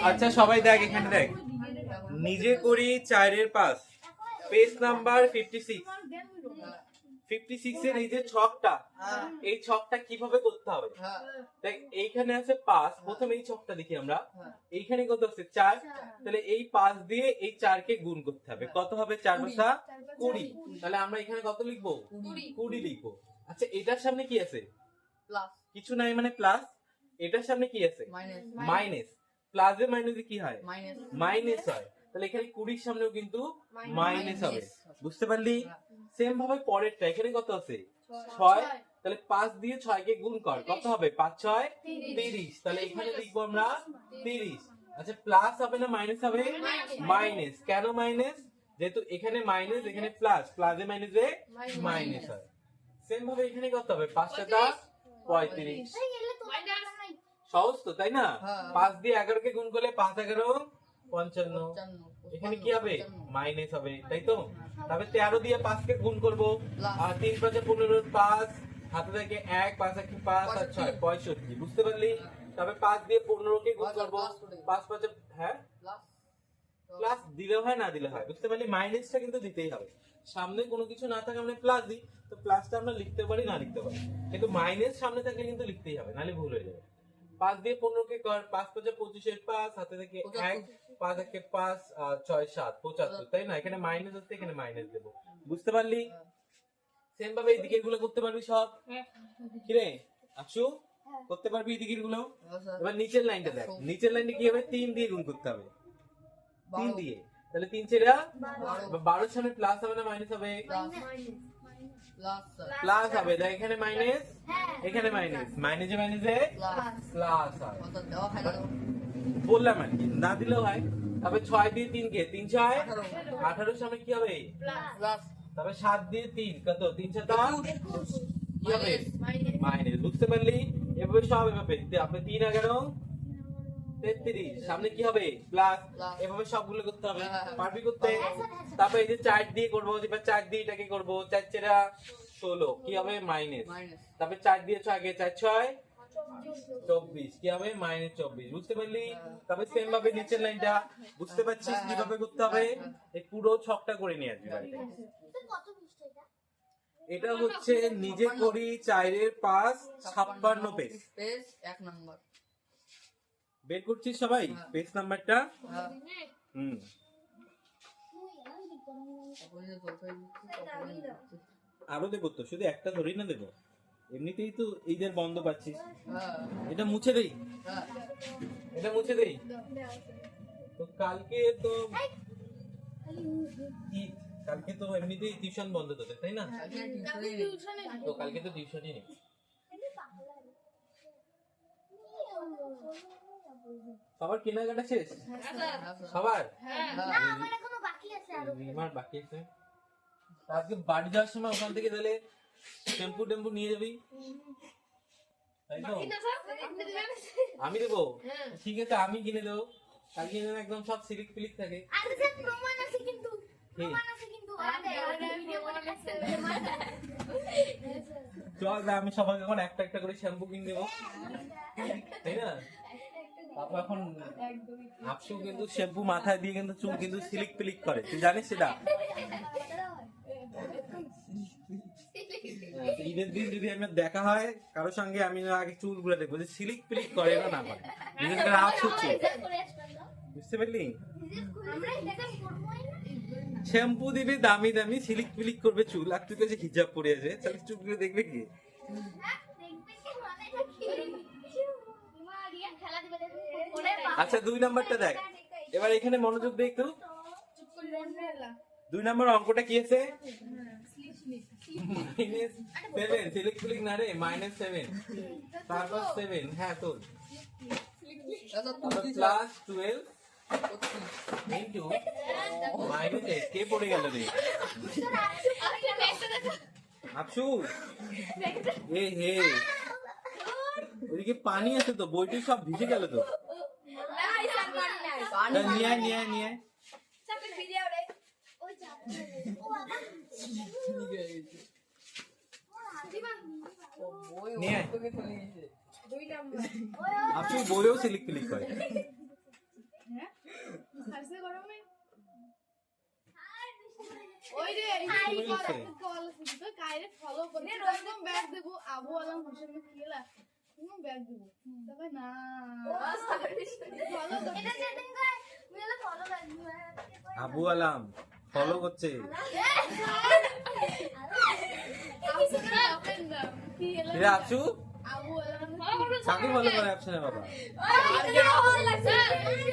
আচ্ছা সবাই দেখ, এখানে দেখ, নিজে করি 4 এর 5, পেজ নাম্বার 56। 56 এর এই যে ছকটা, এই ছকটা কিভাবে করতে হবে দেখ। এইখানে আছে 5, প্রথমে এই ছকটা দেখি আমরা। এইখানে কত আছে 4, তাহলে এই 5 দিয়ে এই 4 কে গুণ করতে হবে। কত হবে? 4 5 20। তাহলে আমরা এখানে কত লিখবো? 20 লিখবো। আচ্ছা এটার সামনে কি আছে? কিছু নাই মানে প্লাস। এটার সামনে কি আছে? মাইনাস। প্লাসে মাইনাসে কি হয়? মাইনাস হয়। তাহলে এখানে 20 এর সামনেও কিন্তু মাইনাস হবে। বুঝতে পারলি? সেম ভাবে পরেরটা, এখানে কত আছে? 6। তাহলে 5 দিয়ে 6 কে গুণ কর, কত হবে? 5 6 30। তাহলে এখানে লিখবো আমরা 30। আচ্ছা প্লাস হবে না মাইনাস হবে? মাইনাস। কেন মাইনাস? যেহেতু এখানে মাইনাস, এখানে প্লাস, প্লাসে মাইনাসে মাইনাস হয়। সেম ভাবে এখানে কত হবে? 5 7 35। সহজ তো, তাই না? 5 দিয়ে 11 কে গুণ করলে 5 11 55। এখানে কি হবে? মাইনাস হবে, তাই তো? তবে 13 দিয়ে 5 কে গুণ করব, আর 3 5 15, 5 হাতে থেকে 1, 5 1 5 আর 6 65। বুঝতে পারলি? তবে 5 দিয়ে 15 কে গুণ করব, 5 5 হ্যাঁ প্লাস দিলেও হয় না দিলে হয়। বুঝতে পারলি? মাইনাসটা কিন্তু দিতেই হবে। সামনে কোনো কিছু না থাকে আমরা প্লাস দিই, তো প্লাসটা আমরা লিখতে পারি না লিখতে পারি, কিন্তু মাইনাস সামনে থাকলে কিন্তু লিখতেই হবে, নাহলে ভুল হয়ে যাবে। 5 দিয়ে 15 কে কর, 5 5 25 5 হাতে থেকে 1, 5 1 5 6 7 75, তাই না? এখানে মাইনাস আছে, এখানে মাইনাস দেব। বুঝতে পারলি? সেম ভাবে এই দিকের গুলো করতে পারবি সব। কি রে আকশু, করতে পারবি এই দিকের গুলো? এবার নিচের লাইনটা দেখ, নিচের লাইনটা কি হবে? 3 দিয়ে গুণ করতে হবে, 3 দিয়ে। তাহলে 3 ছেড়া 12 সামনে প্লাস হবে না মাইনাস হবে? প্লাস হবে। দেখ এখানে মাইনাস, এখানে মাইনাস, মাইনাসে মাইনাসে প্লাস হয়। বললাম আর কি, না দিলেও হয়। তবে 6 দিয়ে 3 কে 3 6 18 সামনে কি হবে? প্লাস। তবে 7 দিয়ে 3 কত? 3 7 কি হবে? মাইনাস। বুঝতে পারলি? এভাবে সব এভাবে আপনি 3 11 33 সামনে কি হবে? প্লাস। এভাবে সবগুলো করতে হবে, পারবি করতে? তারপর এই যে 4 দিয়ে করবো, এবার 4 দিয়ে এটাকে করবো, 4 4 16 কি হবে? মাইনাস। তারপর 4 দিয়ে 6 কে 4 6 24 কি হবে? মাইনাস 24। বুঝতে পারলি? তবে সেম ভাবে নিচের লাইনটা বুঝতে পারছিস কিভাবে করতে হবে? এই পুরো ছকটা করে নিয়ে আসবি বাড়িতে। এটা হচ্ছে নিজে করি 4 এর 5 56 পেজ, 1 নাম্বার বের করছিস সবাই পেজ নাম্বারটা? হুম আরো দেবো তো, শুধু একটা ধরেই না দেবো? এমনিতেই তো ঈদের বন্ধ পাচ্ছিস। এটা মুছে দেই, এটা মুছে দেই। তো কালকে তো ঈদ, কালকে তো এমনিতেই টিউশন বন্ধ তোদের, তাই না? তো কালকে তো টিউশনই নেই। সবার কেনাকাটা শেষ? সবার? রিমার বাকি আছে। আজকে বাড়ি যাওয়ার সময় ওখান থেকে তাহলে টেম্পু টেম্পু নিয়ে যাবি, তাই তো? আমি দেবো? ঠিক আছে আমি কিনে দেবো। কালকে যেন একদম সব সিলিক পিলিক থাকে। চল আমি সবাইকে এখন একটা একটা করে শ্যাম্পু কিনে দেবো, তাই না? তারপর এখন আপসু কিন্তু শ্যাম্পু মাথায় দিয়ে কিন্তু চুল কিন্তু সিলিক পিলিক করে, তুই জানিস সেটা? ঈদের দিন যদি আমার দেখা হয় কারোর সঙ্গে, আমি আগে চুল গুলো দেখবো যে সিলিক পিলিক করে না করে। বিশেষ করে আপসু চুল, বুঝতে পারলি? শ্যাম্পু দিবি দামি দামি, সিলিক পিলিক করবে চুল, আর তুই কাছে হিজাব পরে আছে, তাহলে চুলগুলো দেখবে কি? আচ্ছা 2 নাম্বারটা দেখ, এবার এখানে মনোযোগ দে একটু। 2 নাম্বার অঙ্কটা কি আছে? -7, সিলিক পিলিক না রে, -7, তারপর 7, হ্যাঁ তোর প্লাস 12 ইন্টু -8 কে পড়ে গেল রে? আপসু এ হে, ওইদিকে পানি আছে তো, বইটি সব ভিজে গেল তো। নিয়ে আয় নিয়ে আয় নিয়ে আয়। নিয়ে আয়। আপনি বইও সিলিক ক্লিক করে আবু আলাম ফলো করছে আপসু কাকে ফলো করে আপসু না বাবা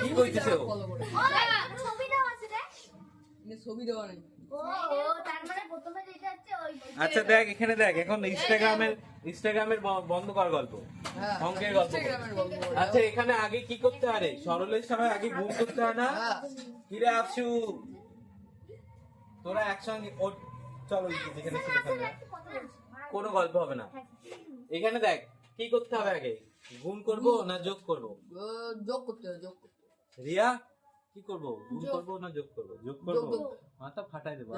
কি কইতেছে ও আচ্ছা দেখ এখানে দেখ এখন ইনস্টাগ্রামের বন্ধ কর গল্প অঙ্কের গল্প আচ্ছা এখানে আগে কি করতে হয় সরলের সময় আগে গুণ করতে হয় না কিরে আপসু তোরা একসঙ্গে চলো যেখানে কোনো গল্প হবে না এখানে দেখ কি করতে হবে আগে গুণ করব না যোগ করব যোগ করতে হবে যোগ করতে রিয়া কি করব গুণ করব না যোগ করব যোগ করব মাথা ফাটাই দেব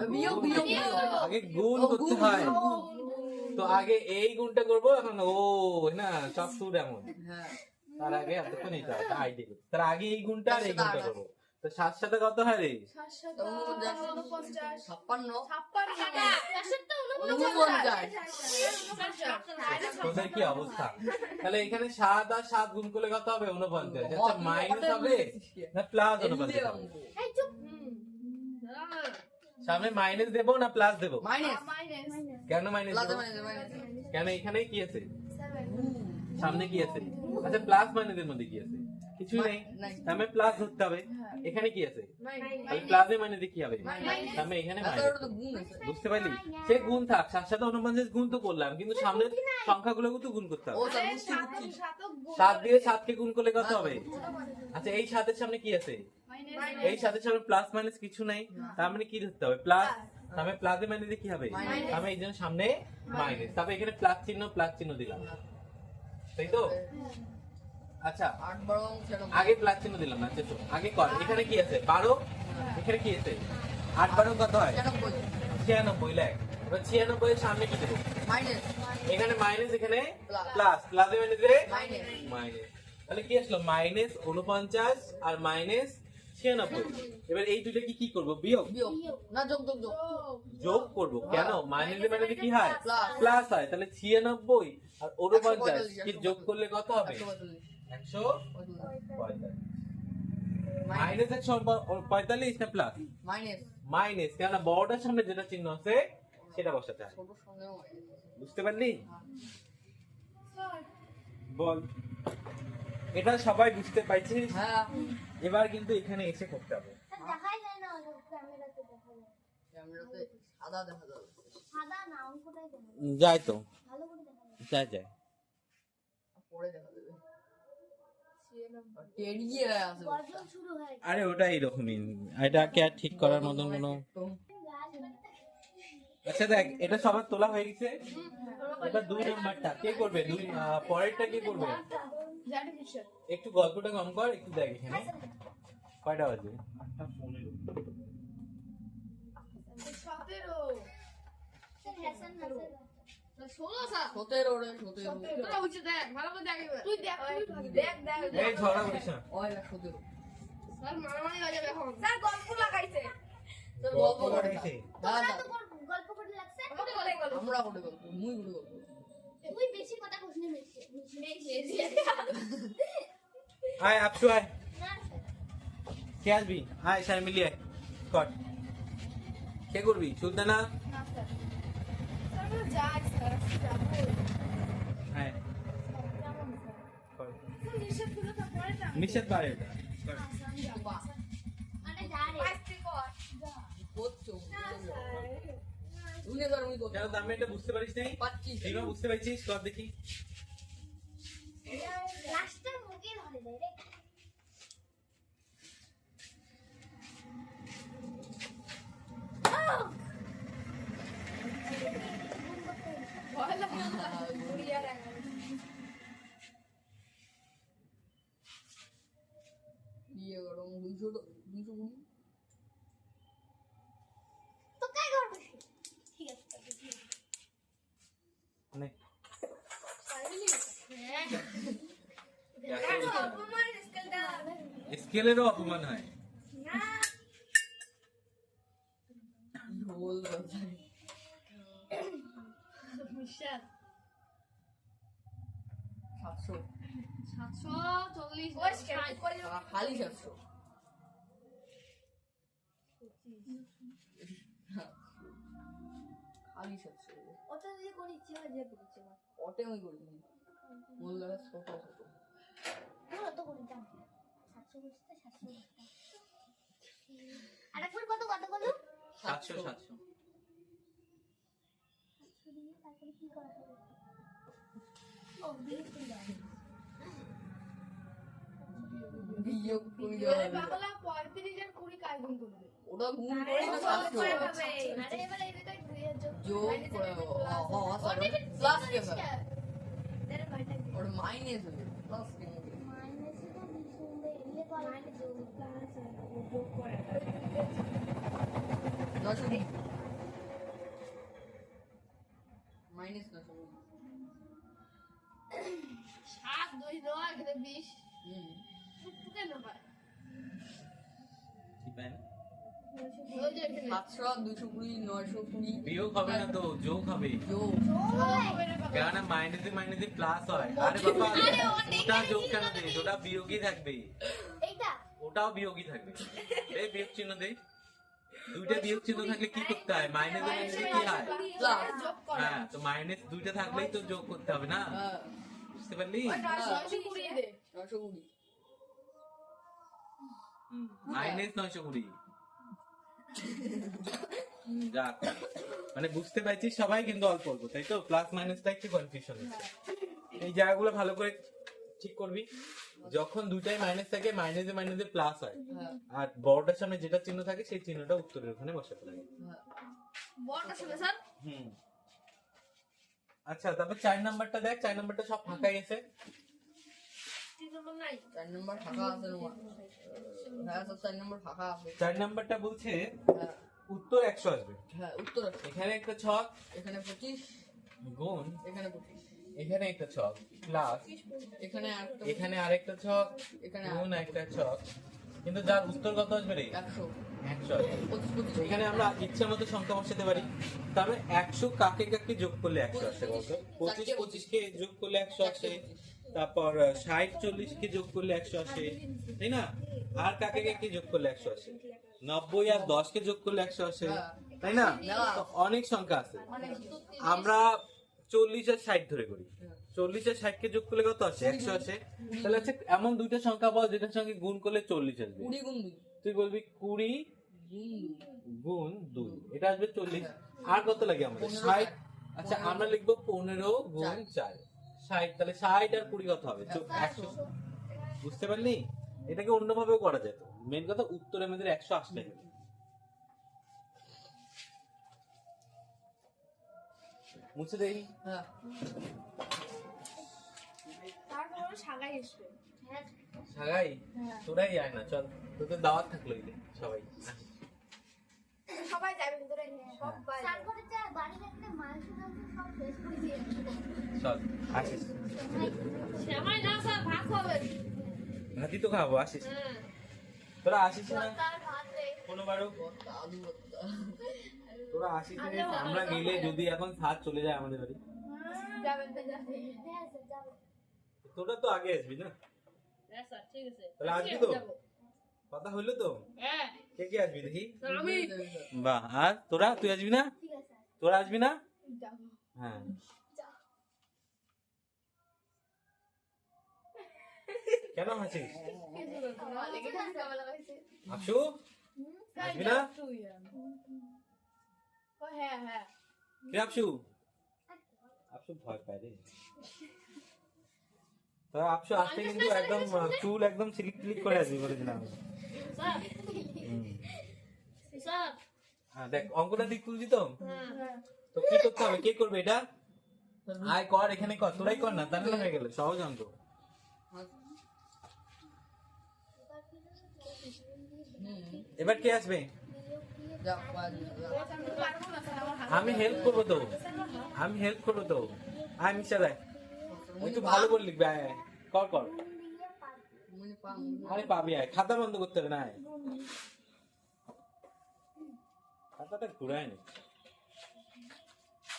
আগে গুণ করতে হয় তো আগে এই গুণটা করব এখন ও না সব সুর এমন তার আগে এতক্ষণ এটা আইডি তার আগে এই গুণটা আর এই গুণটা করব তো 7 সাথে কত হয় রে তোদের কি অবস্থা তাহলে এখানে 7 আর 7 গুণ করলে কত হবে 49 আচ্ছা মাইনাস হবে না প্লাস 49 হবে সামনে মাইনাস দেব না প্লাস দেব কেন মাইনাস দেব কেন এখানে কি আছে সামনে কি আছে আচ্ছা প্লাস মাইনাসের মধ্যে কি আছে কিছু নেই তাহলে প্লাস ধরতে হবে এখানে কি আছে তাহলে প্লাসে মাইনাসে কি হবে তাহলে এখানে বুঝতে পারলি সে গুণ থাক সাথে সাথে অনুপাতের গুণ তো করলাম কিন্তু সামনের সংখ্যাগুলোকে তো গুণ করতে হবে 7 দিয়ে 7 কে গুণ করলে কত হবে আচ্ছা এই 7 এর সামনে কি আছে এই 7 এর সামনে প্লাস মাইনাস কিছু নাই তার মানে কি ধরতে হবে প্লাস তাহলে প্লাসে মাইনাসে কি হবে আমি এই জন্য সামনে মাইনাস তারপর এখানে প্লাস চিহ্ন দিলাম তাই তো আচ্ছা আগে প্লাস চিহ্ন দিলাম না আচ্ছা তো আগে কর এখানে কি আছে 12 এখানে কি আছে 8 12 কত হয় 96 লাখ এবার 96 এর সামনে কি দেব মাইনাস এখানে মাইনাস এখানে প্লাস প্লাসে মাইনাসে মাইনাস তাহলে কি আসলো মাইনাস 49 আর মাইনাস 96 এবার এই দুটো কি করব বিয়োগ না যোগ যোগ করব কেন মাইনাসে মাইনাসে কি হয় প্লাস হয় তাহলে 96 আর 49 কি যোগ করলে কত হবে 145 মাইনাস 145 না প্লাস মাইনাস কেন বড়টার সামনে যেটা চিহ্ন আছে সেটা বসাতে হয় বুঝতে পারলি বল এটা সবাই বুঝতে পারছিস হ্যাঁ এবার কিন্তু এখানে এসে করতে হবে দেখাই যায় না ক্যামেরাতে দেখা যায় ক্যামেরাতে সাদা দেখা যাবে সাদা না অঙ্কটাই দেখা যায় যায় তো ভালো করে দেখা যায় যায় পরে দেখা যাবে টেরিয়ে আছে গর্জন শুরু হয়ে গেছে আরে ওটা এরকমই এটাকে আর ঠিক করার মতন কোনো আচ্ছা দেখ এটা সবার তোলা হয়ে গেছে এবার 2 নাম্বারটা কে করবে পরেরটা কে করবে একটু গল্পটা কম কর একটু দেখ এখানে কয়টা বাজে 17 এই ঝগড়া করিস না গল্প লাগাইছে গল্প করাইছে গল্প করে লাগছে আমরা করে গল্প মুই করে গল্প তুই বেশি কথা কইছ না বেশি আয় আপসু আয় কে আসবি আয় সাই মিলিয়ে কর কে করবি সুলতানা আয় নিষেধ পারে এটা মানে যা রে করছো উনি ধর মুই করতে কেন আমি এটা বুঝতে পারিস নাই পাচ্ছি এইবার বুঝতে পারছিস কর দেখি লাস্টের মুখে ধরে দেয় রে দিয়ে গরম 220 তো কাই করবে ঠিক আছে নে হ্যাঁ স্কেলেরও অপমান হয়। ঢোল বাজায়। সাতশো। খালি 700। খালি 700। ওটা দিয়ে করে ইচ্ছে হয় যে করেছে ওটে আমি করিনি। মূল লাগা ছোট ছোট। পুরো তো করে দাম 700 বসতে 700 আরেকবার কত কত বলো 700 700। তারপরে কি করা হবে ও বিয়ে করে দাও বিয়োগ করে দেওয়া হবে। বাংলা 35 আর 20 কাজ গুণ করবে ওটা গুণ করে না 700। আরে এবার এই দুটো যোগ করে প্লাস কে হবে? ওটা মাইনাস হবে। প্লাস কে হবে? মাইনাস 900। হুম। কি পায় না? 700 আর 220 920 বিয়োগ হবে না তো, যোগ হবে। যোগ। কেননা মাইনাসে মাইনাসে প্লাস হয়। আরে বাবা, ওটা যোগ কেন দে? ওটা বিয়োগই থাকবে। এইটা ওটাও বিয়োগই থাকবে। এই বিয়োগ চিহ্ন দে। দুইটা বিয়োগ চিহ্ন থাকলে কি করতে হয়? মাইনাসে মাইনাসে কি হয়? প্লাস। হ্যাঁ, তো মাইনাস দুইটা থাকলেই তো যোগ করতে হবে না? হ্যাঁ। বুঝতে পারলি? 920। মাইনাস 920। যাক, মানে বুঝতে পারছিস সবাই, কিন্তু অল্প অল্প, তাই তো? প্লাস মাইনাসটা একটু কনফিউশন হচ্ছে। এই জায়গাগুলো ভালো করে ঠিক করবি। যখন দুইটাই মাইনাস থাকে, মাইনাসে মাইনাসে প্লাস হয়, হ্যাঁ। আর বড়টার সামনে যেটা চিহ্ন থাকে সেই চিহ্নটা উত্তরের ওখানে বসাতে লাগে। হুম। আচ্ছা, তারপর 4 নাম্বারটা দেখ। 4 নাম্বারটা সব ফাঁকাই আছে। 4 নম্বর ফাঁকা আছে না? হ্যাঁ, সব 4 নম্বর ফাঁকা আছে। 4 নাম্বারটা বলছে হ্যাঁ। উত্তর 100 আসবে। হ্যাঁ, উত্তর আছে। এখানে একটা ছক, এখানে 25, গুণ, এখানে 25, এখানে একটা ছক, প্লাস, এখানে একটা, এখানে আরেকটা ছক, এখানে গুণ একটা ছক। কিন্তু যার উত্তর কত আসবে রে? 100, 100 আসবে। 25, এখানে আমরা ইচ্ছা মতো সংখ্যা বসাতে পারি। তারপরে 100 কাকে কাকে যোগ করলে 100 আসে বলতো? 25 25 কে যোগ করলে 100 আসে। তারপর 60 40 কে যোগ করলে 100 আসে, তাই না? আর কাকে কাকে যোগ করলে 100 আসে? 90 আর 10 কে যোগ করলে 100 আসে, তাই না? তো অনেক সংখ্যা আছে। আমরা 40 আর 60 ধরে করি। 40 আর 60 কে যোগ করলে কত আসে? 100 আসে। তাহলে আচ্ছা, এমন দুইটা সংখ্যা পাও যেটার সঙ্গে গুণ করলে 40 আসবে। 20 গুণ 2 তুই বলবি 20 গুণ 2, এটা আসবে 40। আর কত লাগে আমাদের? 60। আচ্ছা, আমরা লিখবো 15 গুণ 4, 60। তাহলে 60 আর 20 কত হবে? 100। বুঝতে পারলি? এটাকে অন্যভাবেও করা যেত। মেন কথা উত্তরে আমাদের 100 আসলে হবে। মুছে দেই। হ্যাঁ। তারপরে সাগাই আসবে সাগাই, তোরাই আয় না, চল, তোদের দাওয়াত থাকলো এই সবাই। সবাই যাবে ভিতরে সবাই তারপরে যা বাড়ি একটা মাংস সব শেষ করে দিয়ে চল, আসিস। শ্যামাই না স্যার ভাত হবে ভাতই তো খাবো, আসিস। তোরা আসিস না তার ভাত রে কোনোবারও? আলু ভর্তা। তোরা আসিস না। আমরা গেলে যদি এখন সাত চলে যায় আমাদের বাড়ি, যাবেন তো যাবে হ্যাঁ স্যার যাবে। তোরা তো আগে আসবি না? হ্যাঁ স্যার, ঠিক আছে। তাহলে আসবি তো? কথা হইলো তো? হ্যাঁ। কে কে আসবি দেখি? আমি বাহ। আর তোরা, তুই আসবি না? ঠিক আছে স্যার তোরা আসবি না? যাবো হ্যাঁ। যাও কেন হাসিস? লেগে থাকতে ভালো লাগছে আসু, আসবি না? হ্যাঁ হ্যাঁ কে আপসু? আপসু ভয় পায় রে। তা আপসু আসতে কিন্তু একদম চুল একদম সিলিক টিলিক করে আসবি বলেছিলাম আমি। স্যার হ্যাঁ, দেখ অঙ্কটা দিক তুলছি তো? তো কি করতে হবে? কে করবে এটা? আয় কর, এখানে কর, তোরাই কর না, তাহলে হয়ে গেল সহজ অঙ্ক। এবার কে আসবে? যা আমি হেল্প করবো তো, আমি হেল্প করবো তো। আয় মিশা দেয়, একটু ভালো করে লিখবে। আয় আয়, কর কর। আরে পাবি, আয় খাতা বন্ধ করতে হবে না, আয়। খাতাটা ঘুরায় নি,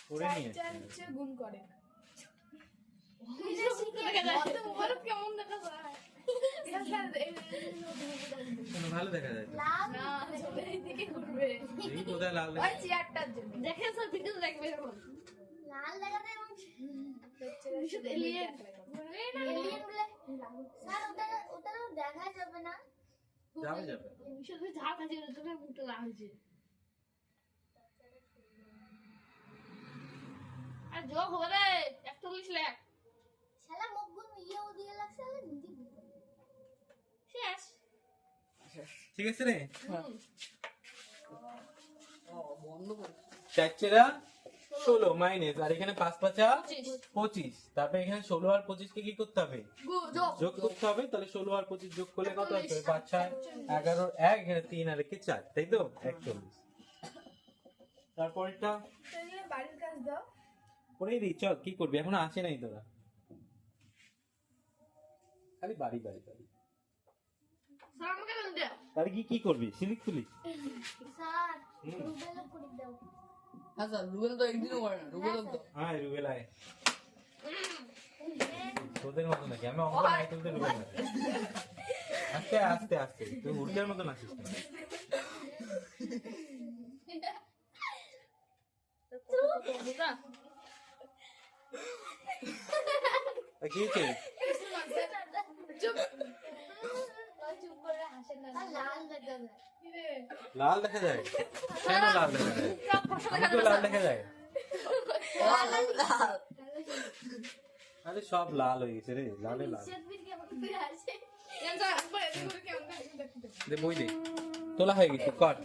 ঘুরে নিয়ে হচ্ছে গুণ করে কেমন দেখা যায় ভালো দেখা যায় তো। লাল না এইদিকে ঘুরবে এই কোথায় লাল ওই চেয়ারটার জন্য দেখেন স্যার ভিডিও দেখবে এখন লাল দেখা যায় এবং শুধু এলিয়েন ঘুরবে না এলিয়েন বলে স্যার ওটা ওটা তো দেখা যাবে না যাবে যাবে। শুধু ঝাড় কাছে তোকে মুখটা লাগছে আর যোগ হবে 41 লাখ শালা মুখগুলো ইয়েও দিয়ে লাগছে শালা নিজে শেষ ঠিক আছে রে, বন্ধ করে 4×4 = 16 আর এখানে 5×5 = 25, তারপর এখানে 16 আর 25 কে কি করতে হবে, যোগ করতে হবে। তাহলে 16 আর 25 যোগ করলে কত আসবে, 5 6 11 1, এখানে 3 আর 1 4, তাই তো 41। তারপরটা তাহলে বাড়ির কাজ দাও করেই দিই, চল কি করবি, এখনো আসে নাই তোরা, খালি বাড়ি বাড়ি বাড়ি। স্যার আমাকে দেন দে তাহলে কি করবি, সিলিক তুলি? স্যার রুবেলও করে দাও হ্যাঁ স্যার রুবেল তো একদিনও করে না রুবেল তো হ্যাঁ রুবেল আয়, তোদের মতো নাকি, আমি অঙ্ক নাই তুলতে রুবেল না। আস্তে আস্তে আস্তে, তুই উড়িয়ার মতো নাচিস না। কি হয়েছে? চুপ চুপ করে হাসেন না লাল দেখা যায় লাল দেখা যায়? কেন লাল দেখা যায়? আমি তো লাল দেখা যায়। আরে সব লাল হয়ে গেছে রে, লালে লাল। শেফির কেমন করে হাসে কেন স্যার একবার এদিকে করে কেমন দেখতে দে বই দে, তোলা হয়ে গেছে, কর।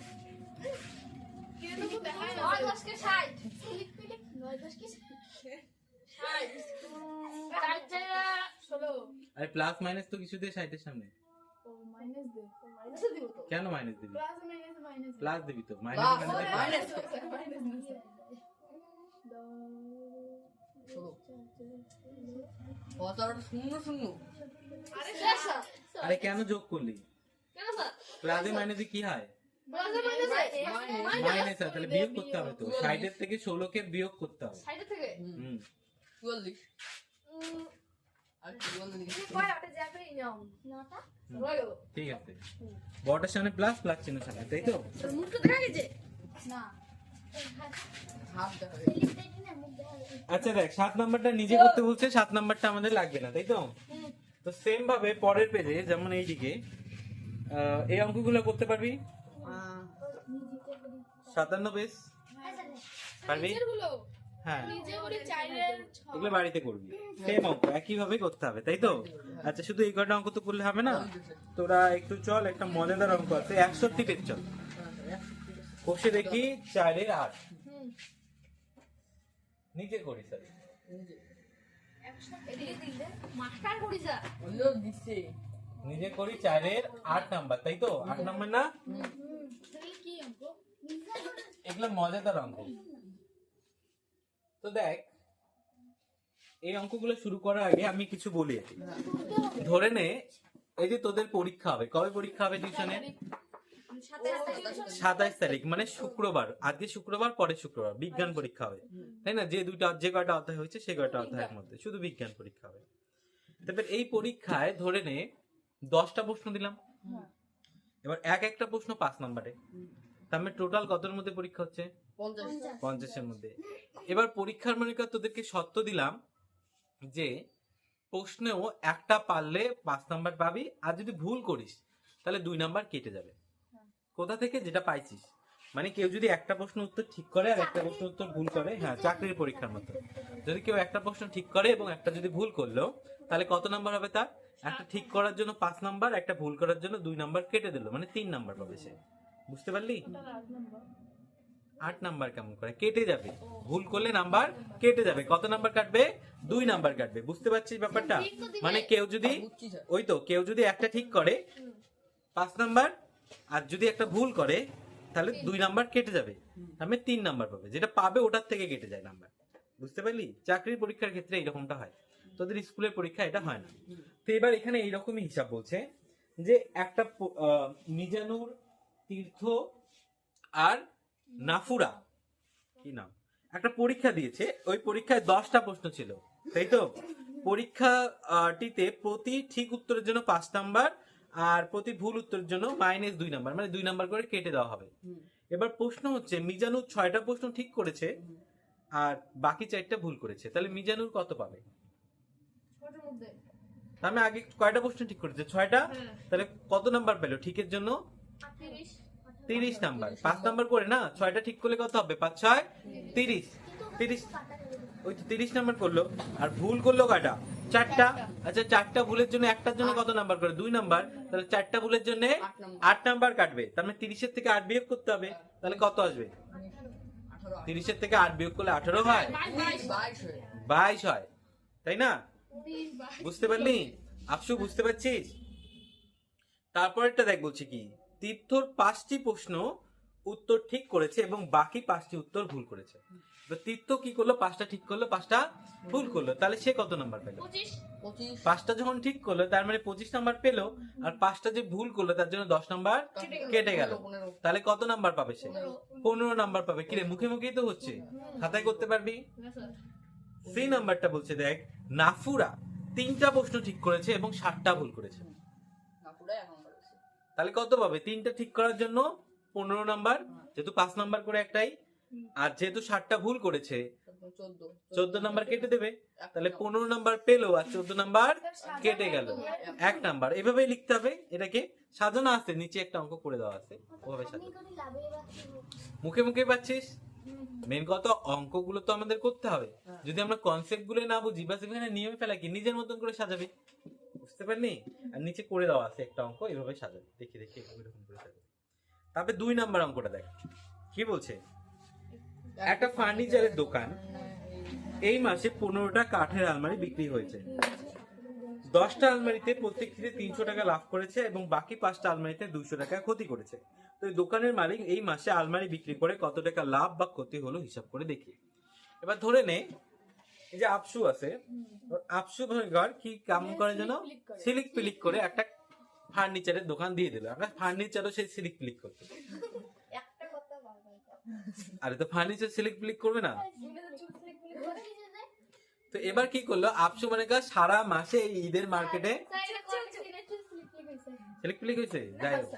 কিরে তো দেখায় না 9 10 কে 60 স্লিপ পিলে 9 10 কে 16 আরে প্লাস মাইনাস তো কিছু দিয়ে 60 এর সামনে, ও মাইনাস দে মাইনাস দিব তো কেন মাইনাস দিবি? প্লাস মাইনাস মাইনাস প্লাস দিবি তো, Plus, minus minus। Minus minus ও স্যার ওটা শূন্য শূন্য আরে শেষ আরে কেন যোগ করলি? কেন স্যার প্লাসে মাইনাসে কি হয়? প্লাস মাইনাস মাইনাস হয়, তাহলে বিয়োগ করতে হবে তো, 60 এর থেকে 16 কে বিয়োগ করতে হবে। সাইড থেকে হুম 44 আর 44 কয় আটে যাবে নাও 9টা রয়ে গেল ঠিক আছে, বড়টার সামনে প্লাস, প্লাস চিহ্ন সামনে, তাই তো? তোর মুখটা দেখা গেছে না হাফ দেখা যায় স্লিপ দেখি না মুখ দেখা যায় আচ্ছা দেখ, 7 নাম্বারটা নিজে করতে বলছে, 7 নাম্বারটা আমাদের লাগবে না, তাই তো? তো সেম ভাবে পরের পেজে যেমন এইদিকে এই অঙ্কগুলো করতে পারবি? 57 পেজ পারবি? গুলো হ্যাঁ, নিজে করে চাইলের এগুলো বাড়িতে করবি, সেম অঙ্ক একই ভাবে করতে হবে, তাই তো? আচ্ছা শুধু এই কটা অঙ্ক তো করলে হবে না, তোরা একটু চল, একটা মজাদার অঙ্ক আছে, 61 পেজ চল, কষে দেখি 4 এর 8, নিজে করি স্যার, এদিকে দিলে মাস্টার করি যা ওইও দিচ্ছে নিজে করি 4 এর 8 নাম্বার, তাই তো? 8 নাম্বার না? তাহলে কি অঙ্ক এগুলো মজাদার অঙ্ক। তো দেখ, এই অঙ্কগুলো শুরু করার আগে আমি কিছু বলি আর কি। ধরে নে এই যে তোদের পরীক্ষা হবে, কবে পরীক্ষা হবে টিউশনে? 27 তারিখ, মানে শুক্রবার, আজকে শুক্রবার পরে শুক্রবার বিজ্ঞান পরীক্ষা হবে, তাই না? যে কয়টা অধ্যায় হয়েছে সে কয়টা অধ্যায়ের মধ্যে শুধু বিজ্ঞান পরীক্ষা হবে। তারপর এই পরীক্ষায় ধরে নে 10টা প্রশ্ন দিলাম, এবার একটা প্রশ্ন 5 নম্বরে, তার মানে টোটাল কতর মধ্যে পরীক্ষা হচ্ছে? 50 এর মধ্যে। এবার পরীক্ষার মনে কর তোদেরকে শর্ত দিলাম যে প্রশ্নেও একটা পারলে 5 নাম্বার পাবি, আর যদি ভুল করিস তাহলে 2 নাম্বার কেটে যাবে। কোথা থেকে? যেটা পাইছিস, মানে কেউ যদি একটা প্রশ্ন উত্তর ঠিক করে আর একটা প্রশ্ন উত্তর ভুল করে, হ্যাঁ চাকরির পরীক্ষার মতো, যদি কেউ একটা প্রশ্ন ঠিক করে এবং একটা যদি ভুল করলো তাহলে কত নাম্বার হবে তার? একটা ঠিক করার জন্য 5 নাম্বার, একটা ভুল করার জন্য 2 নাম্বার কেটে দিল, মানে 3 নাম্বার পাবে সে। বুঝতে পারলি? 8 নাম্বার কেমন করে কেটে যাবে? ভুল করলে নাম্বার কেটে যাবে। কত নাম্বার কাটবে? 2 নাম্বার কাটবে। বুঝতে পারছিস ব্যাপারটা? মানে কেউ যদি, ওই তো, কেউ যদি একটা ঠিক করে 5 নাম্বার, আর যদি একটা ভুল করে তাহলে 2 নাম্বার কেটে যাবে, আমি 3 নাম্বার পাবে, যেটা পাবে ওটার থেকে কেটে যায় নাম্বার। বুঝতে পারলি? চাকরির পরীক্ষার ক্ষেত্রে এইরকমটা হয়, তোদের স্কুলের পরীক্ষা এটা হয় না। তো এবার এখানে এইরকমই হিসাব বলছে যে একটা মিজানুর, তীর্থ আর নাফুরা, কি নাম, একটা পরীক্ষা দিয়েছে। ওই পরীক্ষায় 10টা প্রশ্ন ছিল, তাই তো? পরীক্ষাটিতে প্রতি ঠিক উত্তরের জন্য 5 নাম্বার আর প্রতি ভুল উত্তরের জন্য -2 নাম্বার, মানে 2 নাম্বার করে কেটে দেওয়া হবে। এবার প্রশ্ন হচ্ছে মিজানুর 6টা প্রশ্ন ঠিক করেছে আর বাকি 4টা ভুল করেছে, তাহলে মিজানুর কত পাবে? ছোটর মধ্যে আমি আগে কয়টা প্রশ্ন ঠিক করেছে? 6টা। হ্যাঁ। তাহলে কত নাম্বার পেলো ঠিকের জন্য? 30 30 নাম্বার। 5 নাম্বার করে না, 6টা ঠিক করলে কত হবে? 5 6 30। 30, ওই তো 30 নাম্বার করলো। আর ভুল করলো কয়টা? 4টা। আচ্ছা 4টা ভুলের জন্য একটার জন্য কত নাম্বার করে? 2 নাম্বার। তাহলে 4টা ভুলের জন্য 8 নাম্বার কাটবে। তার মানে 30 এর থেকে 8 বিয়োগ করতে হবে, তাহলে কত আসবে? 30 এর থেকে 8 বিয়োগ করলে 18 হয়, 22 হয়, তাই না? বুঝতে পারলি আফসু? বুঝতে পারছিস? তারপরেরটা দেখ, বলছি কি, তীর্থর 5টি প্রশ্ন উত্তর ঠিক করেছে এবং বাকি 5টি উত্তর ভুল করেছে। তীর্থ কি করলো? 5টা ঠিক করলো, 5টা ভুল করলো, তাহলে সে কত নাম্বার পেল? 25 5টা যখন ঠিক করলো তার মানে 25 নাম্বার পেলো, আর 5টা যে ভুল করলো তার জন্য 10 নাম্বার কেটে গেল, তাহলে কত নাম্বার পাবে সে? 15 নাম্বার পাবে। কিরে, মুখে মুখেই তো হচ্ছে, খাতায় করতে পারবি? না স্যার সি নাম্বারটা বলছে, দেখ, নাফুরা 3টা প্রশ্ন ঠিক করেছে এবং 7টা ভুল করেছে, তাহলে কত পাবে? 3টা ঠিক করার জন্য 15 নাম্বার, যেহেতু 5 নাম্বার করে একটাই, আর যেহেতু 7টা ভুল করেছে 14 নাম্বার কেটে দেবে, তাহলে 15 নাম্বার পেলো আর 14 নাম্বার কেটে গেল, 1 নাম্বার। এভাবেই লিখতে হবে এটাকে, সাজানো আছে, নিচে একটা অঙ্ক করে দেওয়া আছে, ওভাবে সাজানো। মুখে মুখে পাচ্ছিস? মেন কথা অঙ্কগুলো তো আমাদের করতে হবে, যদি আমরা কনসেপ্ট গুলো না বুঝি বা সেখানে নিয়মে ফেলা কি, নিজের মতন করে সাজাবি, বুঝতে পারলি? আর নিচে করে দেওয়া আছে একটা অঙ্ক, এভাবে সাজাবি, দেখি দেখি এরকম করে সাজাবি। তারপরে 2 নাম্বার অঙ্কটা দেখ কি বলছে। একটা ফার্নিচারের দোকান, এই মাসে 15টা কাঠের আলমারি বিক্রি হয়েছে। 10টা আলমারিতে প্রত্যেকটিতে 300 টাকা লাভ করেছে এবং বাকি 5টা আলমারিতে 200 টাকা ক্ষতি করেছে। তো এই দোকানের মালিক এই মাসে আলমারি বিক্রি করে কত টাকা লাভ বা ক্ষতি হলো হিসাব করে দেখি। এবার ধরে নে এই যে আফসু আছে, আফসু ঘর কি কাম করে যেন, সিলিক পিলিক করে একটা ফার্নিচারের দোকান দিয়ে দিল। আমরা ফার্নিচারও সেই সিলিক পিলিক করতে, একটা কথা বারবার আরে তো ফার্নিচার সিলিক পিলিক করবে না? তো এবার কি করলো আফসু, মানে সারা মাসে এই ঈদের মার্কেটে সিলিক পিলিক হয়েছে। যাই হোক,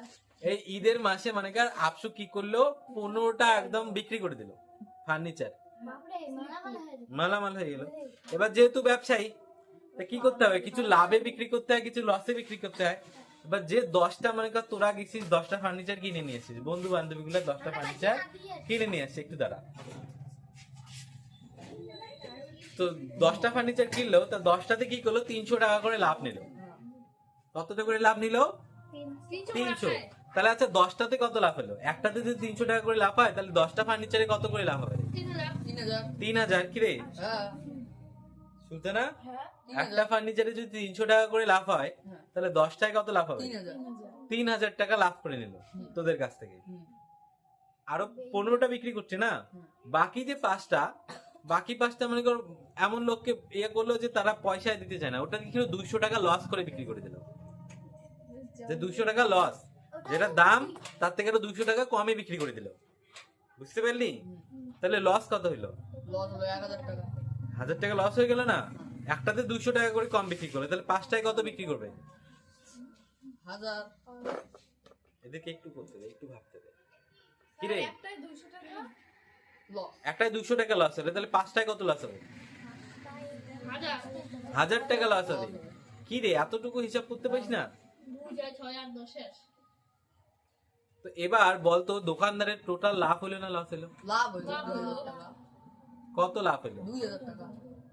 এই ঈদের মাসে মানে আফসু কি করলো, 15টা একদম বিক্রি করে দিল ফার্নিচার, মালামাল হয়ে গেল। এবার যেহেতু ব্যবসায়ী, তা কি করতে হবে, কিছু লাভে বিক্রি করতে হয়, কিছু লসে বিক্রি করতে হয়। এবার যে 10টা মানে তোরা গেছিস 10টা ফার্নিচার কিনে নিয়ে এসেছিস, বন্ধু বান্ধবী গুলা 10টা ফার্নিচার কিনে নিয়ে আসছে, একটু দাঁড়া। তো 10টা ফার্নিচার কিনলো, তা 10টাতে কি করলো, 300 টাকা করে লাভ নিল। কতটা করে লাভ নিল? 300। তাহলে আচ্ছা 10টাতে কত লাভ হলো? একটাতে যদি 300 টাকা করে লাভ হয়, তাহলে 10টা ফার্নিচারে কত করে লাভ হবে? 3000। কি রে শুনতে না? একটা ফার্নিচারে যদি 300 টাকা করে লাভ হয়, তাহলে 10টায় কত লাভ হবে? 3000 টাকা লাভ করে নিল তোদের কাছ থেকে। আরো 15টা বিক্রি করছে না, বাকি যে 5টা, বাকি 5টা মানে এমন লোককে ইয়ে করলো যে তারা পয়সা দিতে চায় না, ওটা কি 200 টাকা লস করে বিক্রি করে দিল। যে 200 টাকা লস, যেটা দাম তার থেকে 200 টাকা কমে বিক্রি করে দিল, বুঝতে পারলি? তাহলে লস কত হইলো? 1000 টাকা লস হয়ে গেল না? একটাতে 200 টাকা করে কম বিক্রি করবে, তাহলে 5টায় কত বিক্রি করবে? 1000। এদেরকে একটু করতে দে, একটু ভাবতে দে। কি রে, একটাই 200 টাকা লস। একটায় 200 টাকা লস হবে, তাহলে 5টায় কত লস হবে? 1000 টাকা লস হবে। কি রে, এতটুকু হিসাব করতে পারিস না? 2 যায় 6 আর 10 শেষ। তো এবার বলতো দোকানদারের টোটাল লাভ হলো না লস হলো? লাভ হইলো 2000 টাকা। কত লাভ হলো? 2000 টাকা।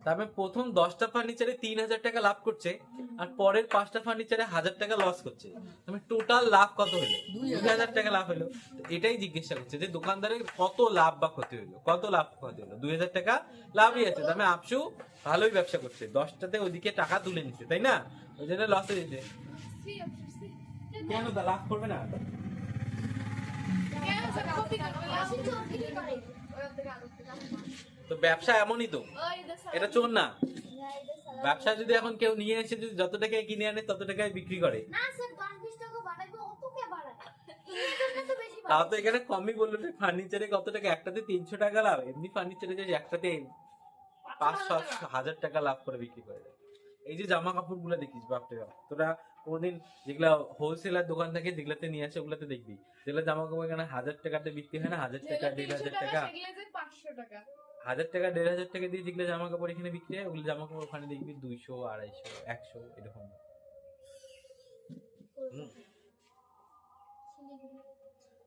তবে প্রথম 10টা ফার্নিচারে 3000 টাকা লাভ করছে আর পরের 5টা ফার্নিচারে 1000 টাকা লস করছে, তবে টোটাল লাভ কত হলো? 2000 টাকা লাভ হলো। এটাই জিজ্ঞাসা করছে যে দোকানদারের কত লাভ বা ক্ষতি হলো, কত লাভ ক্ষতি হলো? 2000 টাকা লাভই আছে। তবে আফসু ভালোই ব্যবসা করছে, 10টাতে ওইদিকে টাকা তুলে নিচ্ছে, তাই না? ওই জন্য লসে দিচ্ছে। কেন লাভ করবে না? কেন স্যার ক্ষতি করবে? তো ব্যবসা এমনই তো, এটা চোর না। ব্যবসা যদি এখন কেউ নিয়ে এসে যদি যত টাকায় কিনে আনে তত টাকায় বিক্রি করে, না স্যার 10-20 তো বেশি তাও তো এখানে কমই বললো যে ফার্নিচারে কত টাকা, একটাতে 300 টাকা লাভ, এমনি ফার্নিচারে যে একটাতে 500-1000 টাকা লাভ করে বিক্রি করে দেয়। এই যে জামা কাপড় গুলো দেখিস বাপরে বাপ, তোরা কোনদিন যেগুলা হোলসেলার দোকান থেকে যেগুলাতে নিয়ে আসে ওগুলাতে দেখবি, যেগুলো জামা কাপড় এখানে 1000 টাকাতে বিক্রি হয় না, 1000 টাকা 1500 টাকা, 1000 টাকা 1500 টাকা দিয়ে যেগুলো জামা কাপড় এখানে বিক্রি হয়, ওগুলো জামা কাপড় ওখানে দেখবি 200, 250, 100 এরকম।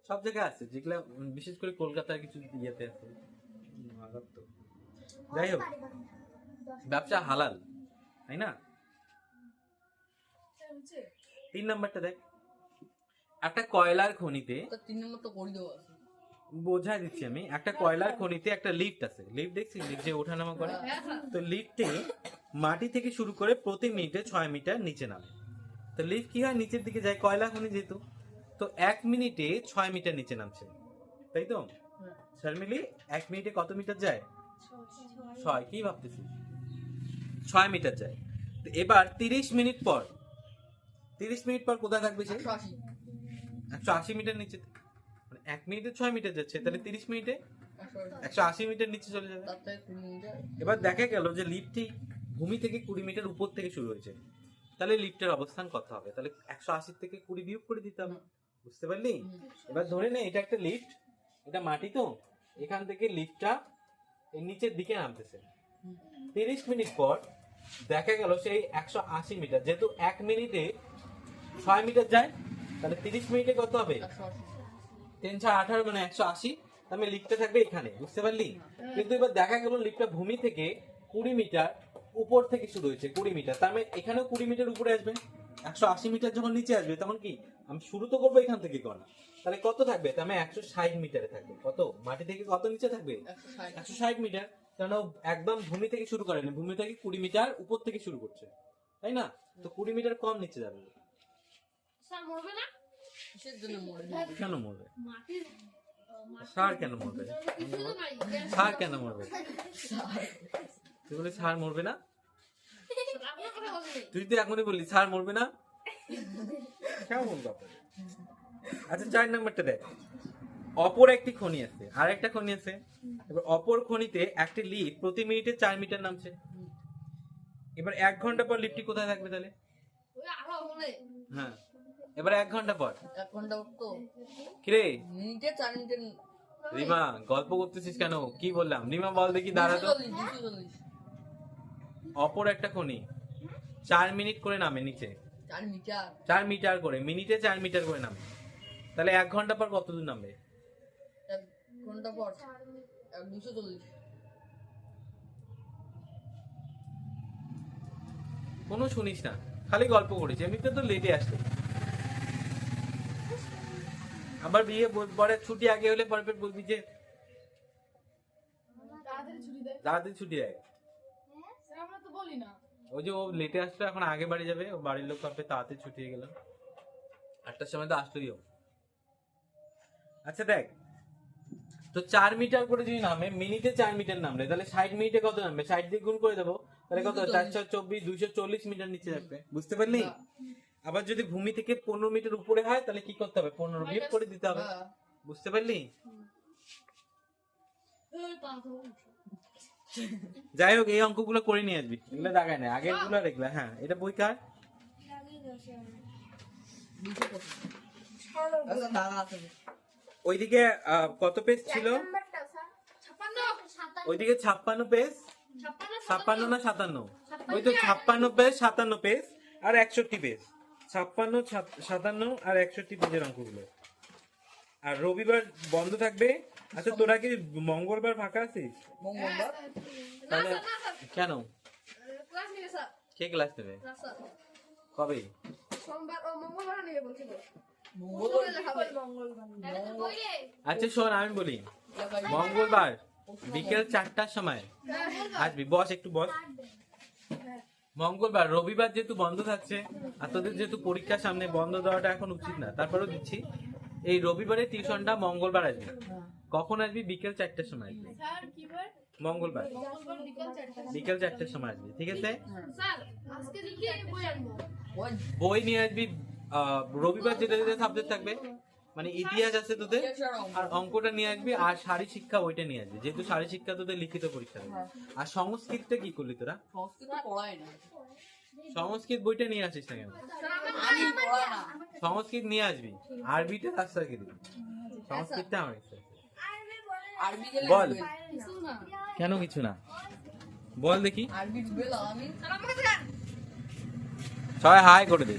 সব জায়গায় আছে যেগুলা বিশেষ করে কলকাতার কিছু ইয়েতে আছে। মারাত্মক। যাই হোক, ব্যবসা হালাল, তাই না? 3 নাম্বারটা দেখ, একটা কয়লার খনিতে, তো 3 নম্বর তো করে দেবো। বোঝাই দিচ্ছি আমি, একটা কয়লার খনিতে একটা লিফট আছে, লিফট দেখছিস লিফট যে ওঠানামা করে, তো লিফটে মাটি থেকে শুরু করে প্রতি মিনিটে 6 মিটার নিচে নামে। তো লিফট কি হয়, নিচের দিকে যায়, কয়লা খনি যেহেতু, তো 1 মিনিটে 6 মিটার নিচে নামছে, তাই তো? শর্মিলি 1 মিনিটে কত মিটার যায়? 6। কি ভাবতেছিস? 6 মিটার যায়। তো এবার 30 মিনিট পর, 30 মিনিট পর কোথায় থাকবে সে? 180। 180 মিটার নিচে। মানে 1 মিনিটে 6 মিটার যাচ্ছে, তাহলে 30 মিনিটে 180 মিটার নিচে চলে যাবে। তার থেকে 20 মিটার। এবার দেখা গেল যে লিফটটি ভূমি থেকে 20 মিটার উপর থেকে শুরু হয়েছে, তাহলে লিফটের অবস্থান কত হবে? তাহলে 180 থেকে 20 বিয়োগ করে দিতে হবে, বুঝতে পারলি? এবার ধরে নে এটা একটা লিফট, এটা মাটি, তো এখান থেকে লিফটটা এই নিচের দিকে নামতেছে। 30 মিনিট পর দেখা গেল সেই 180 মিটার, যেহেতু 1 মিনিটে 6 মিটার যায়, তাহলে 30 মিনিটে কত হবে? 180। 3×18 মানে 180, তাহলে লিফটটা থাকবে এখানে, বুঝতে পারলি? কিন্তু এবার দেখা গেল লিফটটা ভূমি থেকে 20 মিটার উপর থেকে শুরু হয়েছে, 20 মিটার, তার মানে এখানেও 20 মিটার উপরে আসবে। 180 মিটার যখন নিচে আসবে তখন কি আমি শুরু তো করবো এখান থেকে, কোন তাহলে কত থাকবে? তার মানে 160 মিটারে থাকবে। কত মাটি থেকে কত নিচে থাকবে? 160 মিটার। কারণ ও একদম ভূমি থেকে শুরু করেনি, ভূমি থেকে 20 মিটার উপর থেকে শুরু করছে, তাই না? তো 20 মিটার কম নিচে যাবে। স্যার মরবে না? কিসের জন্য মরে কেন মরবে? মাটির সার কেন মরবে? সার কেন মরবে? তুই বলি সার মরবে না? আপনার কথা বলছি। তুই তো এখনই বললি সার মরবে না, কেমন ব্যাপার? আচ্ছা 4 নাম্বারটা দেখ, অপর একটি খনি আছে, আর একটা খনি আছে। এবার অপর খনিতে একটি লিফট প্রতি মিনিটে 4 মিটার নামছে। এবার 1 ঘন্টা পর লিফটটি কোথায় থাকবে তাহলে? ওই আরো বলে হ্যাঁ, এবার 1 ঘন্টা পর 1 ঘন্টা তো কিরে মিনিটে 4 মিনিট। রিমা গল্প করতেছিস কেন? কি বললাম? রিমা বল দেখি, দাঁড়াতো। 240। অপর একটা খনি 4 মিনিট করে নামে নিচে, 4 মিটার। 4 মিটার করে, মিনিটে 4 মিটার করে নামে, তাহলে 1 ঘন্টা পর কত দূর নামবে? 1 ঘন্টা পর 240। কোনো শুনিস না, খালি গল্প করিস, এমনিতে তো লেটে আসলে। আবার বিয়ে পরে ছুটি আগে হলে পরে বলবি যে তাড়াতাড়ি ছুটি দেয়। তাড়াতাড়ি ছুটি দেয়। স্যার আমরা তো বলি না। ওই যে ও লেটে আসলো, এখন আগে বাড়ি যাবে, ও বাড়ির লোক ভাববে তাড়াতাড়ি ছুটি হয়ে গেল, 8টার সময় তো আসলোই ও। আচ্ছা দেখ, তো 4 মিটার করে যদি নামে, মিনিটে 4 মিটার নামলে তাহলে 60 মিনিটে কত নামবে? 60 দিয়ে গুণ করে দেবো, তাহলে কত? 424, 240 মিটার নিচে থাকবে, বুঝতে পারলি? আবার যদি ভূমি থেকে 15 মিটার উপরে হয় তাহলে কি করতে হবে? 15 বিয়োগ করে দিতে হবে, বুঝতে পারলি? ওই পাথর। যাই হোক, এই অঙ্কগুলো করে নিয়ে আসবি, এগুলো দাগায় না, আগের গুলো দেখলে। হ্যাঁ, এটা বই কার? আচ্ছা দাদা আছে। ওইদিকে কত পেজ ছিল? 56 ওইদিকে 56 পেজ, 56 না 57? ওই তো 56 পেজ, 57 পেজ আর 61 পেজ, 56, 57 আর 61 পেজের অঙ্কগুলো। আর রবিবার বন্ধ থাকবে। আচ্ছা তোরা কি মঙ্গলবার ফাঁকা আছিস? মঙ্গলবার তাহলে কেন? ক্লাস নিবে স্যার। কে ক্লাস নেবে? না স্যার। কবে? সোমবার ও মঙ্গলবার নিবে বলছিল। মঙ্গলবার দেখাবে মঙ্গলবার। এটা বই রে। আচ্ছা শোন, আমি বলি, মঙ্গলবার বিকেল 4টার সময় আসবি, বস একটু বস। মঙ্গলবার, রবিবার যেহেতু বন্ধ থাকছে আর তোদের যেহেতু পরীক্ষার সামনে, বন্ধ দেওয়াটা এখন উচিত না, তারপরেও দিচ্ছি। এই রবিবারের টিউশনটা মঙ্গলবার আসবি। কখন আসবি? বিকেল 4টার সময় আসবি, স্যার কি বার? মঙ্গলবার মঙ্গলবার বিকাল 4টা। বিকেল 4টার সময় আসবি, ঠিক আছে? স্যার আজকে দেখি বই আনবো। ওই বই নিয়ে আসবি। রবিবার যেটা যেটা সাবজেক্ট থাকবে মানে ইতিহাস আছে তোদের, ইতিহাস আর অঙ্ক। আর অঙ্কটা নিয়ে আসবি, আর শারীর শিক্ষা ওইটা নিয়ে আসবি, যেহেতু শারীর শিক্ষা তোদের লিখিত পরীক্ষা হবে। হ্যাঁ। আর সংস্কৃতটা কি করলি তোরা? সংস্কৃত পড়ায় না। সংস্কৃত বইটা নিয়ে আসিস না কেন? আমি পড়া না। সংস্কৃত নিয়ে আসবি, আরবিটা রাস্তাকে দিবি, সংস্কৃতটা আমার কাছে আছে। আরবি গেলে বল। ডুবেল। কিছু না কেন কিছু না বল দেখি, আরবি ডুবেল আমি আর আমাকে দেন সবাই হাই করে দে।